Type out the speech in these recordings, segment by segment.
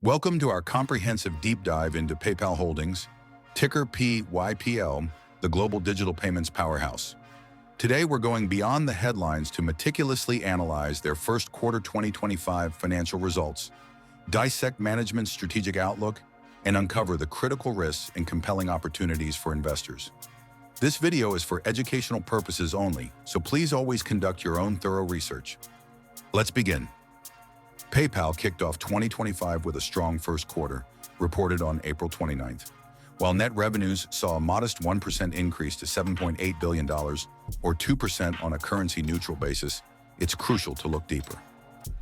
Welcome to our comprehensive deep dive into PayPal Holdings, ticker PYPL, the global digital payments powerhouse. Today, we're going beyond the headlines to meticulously analyze their first quarter 2025 financial results, dissect management's strategic outlook, and uncover the critical risks and compelling opportunities for investors. This video is for educational purposes only, so please always conduct your own thorough research. Let's begin. PayPal kicked off 2025 with a strong first quarter, reported on April 29th. While net revenues saw a modest 1% increase to $7.8 billion, or 2% on a currency-neutral basis, it's crucial to look deeper.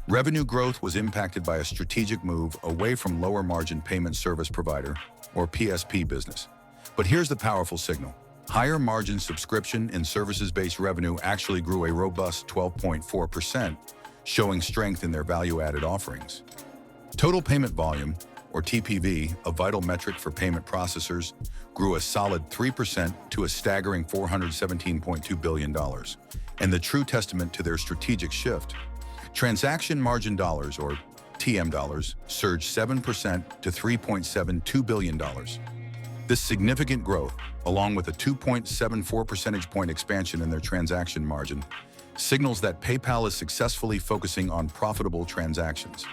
Revenue growth was impacted by a strategic move away from lower-margin payment service provider, or PSP business. But here's the powerful signal. Higher-margin subscription and services-based revenue actually grew a robust 12.4%, showing strength in their value-added offerings. Total payment volume, or TPV, a vital metric for payment processors, grew a solid 3% to a staggering $417.2 billion, and the true testament to their strategic shift. Transaction margin dollars, or TM dollars, surged 7% to $3.72 billion. This significant growth, along with a 2.74 percentage point expansion in their transaction margin, signals that PayPal is successfully focusing on profitable transactions.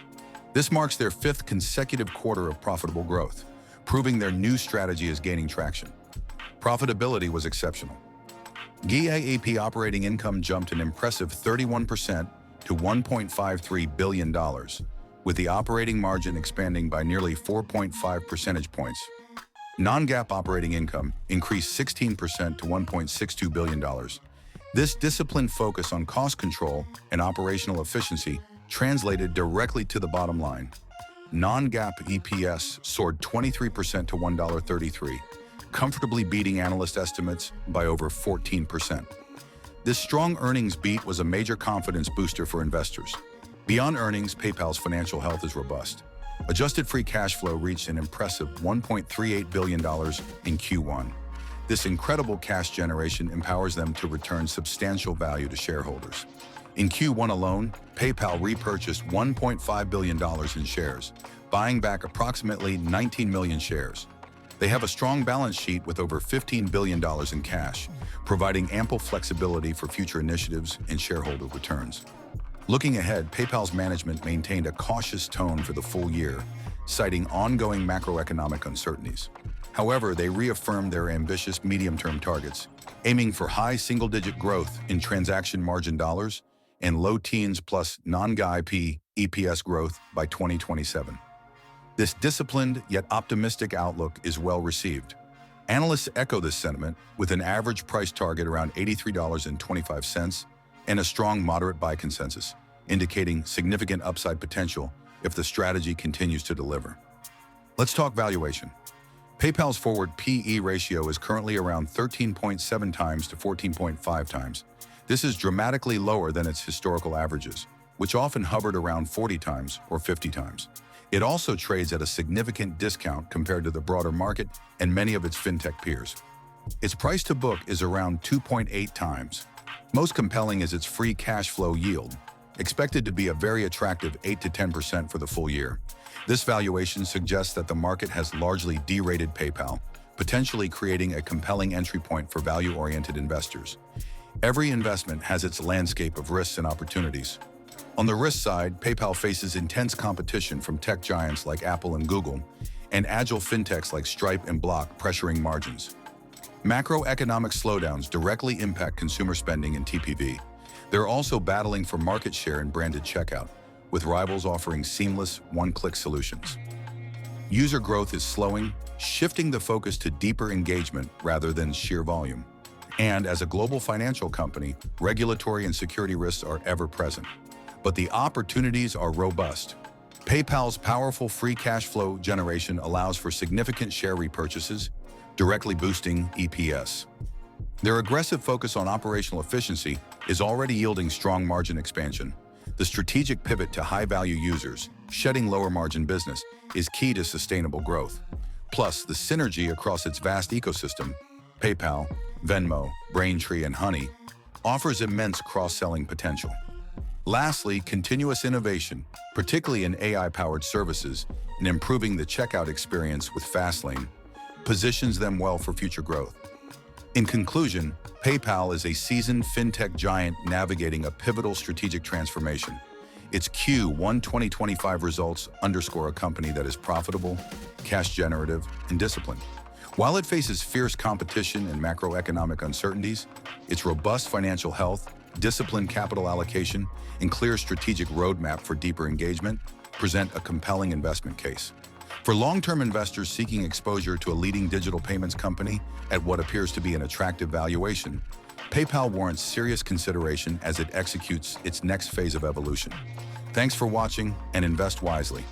This marks their fifth consecutive quarter of profitable growth, proving their new strategy is gaining traction. Profitability was exceptional. GAAP operating income jumped an impressive 31% to $1.53 billion, with the operating margin expanding by nearly 4.5 percentage points. Non-GAAP operating income increased 16% to $1.62 billion. This disciplined focus on cost control and operational efficiency translated directly to the bottom line. Non-GAAP EPS soared 23% to $1.33, comfortably beating analyst estimates by over 14%. This strong earnings beat was a major confidence booster for investors. Beyond earnings, PayPal's financial health is robust. Adjusted free cash flow reached an impressive $1.38 billion in Q1. This incredible cash generation empowers them to return substantial value to shareholders. In Q1 alone, PayPal repurchased $1.5 billion in shares, buying back approximately 19 million shares. They have a strong balance sheet with over $15 billion in cash, providing ample flexibility for future initiatives and shareholder returns. Looking ahead, PayPal's management maintained a cautious tone for the full year, citing ongoing macroeconomic uncertainties. However, they reaffirmed their ambitious medium-term targets, aiming for high single-digit growth in transaction margin dollars and low teens plus non-GAAP EPS growth by 2027. This disciplined yet optimistic outlook is well received. Analysts echo this sentiment with an average price target around $83.25 and a strong moderate buy consensus, indicating significant upside potential if the strategy continues to deliver. Let's talk valuation. PayPal's forward PE ratio is currently around 13.7 times to 14.5 times. This is dramatically lower than its historical averages, which often hovered around 40 times or 50 times. It also trades at a significant discount compared to the broader market and many of its fintech peers. Its price to book is around 2.8 times. Most compelling is its free cash flow yield, expected to be a very attractive 8 to 10% for the full year. This valuation suggests that the market has largely derated PayPal, potentially creating a compelling entry point for value-oriented investors. Every investment has its landscape of risks and opportunities. On the risk side, PayPal faces intense competition from tech giants like Apple and Google, and agile fintechs like Stripe and Block pressuring margins. Macroeconomic slowdowns directly impact consumer spending and TPV. They're also battling for market share in branded checkout, with rivals offering seamless, one-click solutions. User growth is slowing, shifting the focus to deeper engagement rather than sheer volume. And as a global financial company, regulatory and security risks are ever present. But the opportunities are robust. PayPal's powerful free cash flow generation allows for significant share repurchases, directly boosting EPS. Their aggressive focus on operational efficiency is already yielding strong margin expansion. The strategic pivot to high-value users, shedding lower-margin business, is key to sustainable growth. Plus, the synergy across its vast ecosystem, PayPal, Venmo, Braintree, and Honey, offers immense cross-selling potential. Lastly, continuous innovation, particularly in AI-powered services and improving the checkout experience with Fastlane, positions them well for future growth. In conclusion, PayPal is a seasoned fintech giant navigating a pivotal strategic transformation. Its Q1 2025 results underscore a company that is profitable, cash-generative, and disciplined. While it faces fierce competition and macroeconomic uncertainties, its robust financial health, disciplined capital allocation, and clear strategic roadmap for deeper engagement present a compelling investment case. For long-term investors seeking exposure to a leading digital payments company at what appears to be an attractive valuation, PayPal warrants serious consideration as it executes its next phase of evolution. Thanks for watching and invest wisely.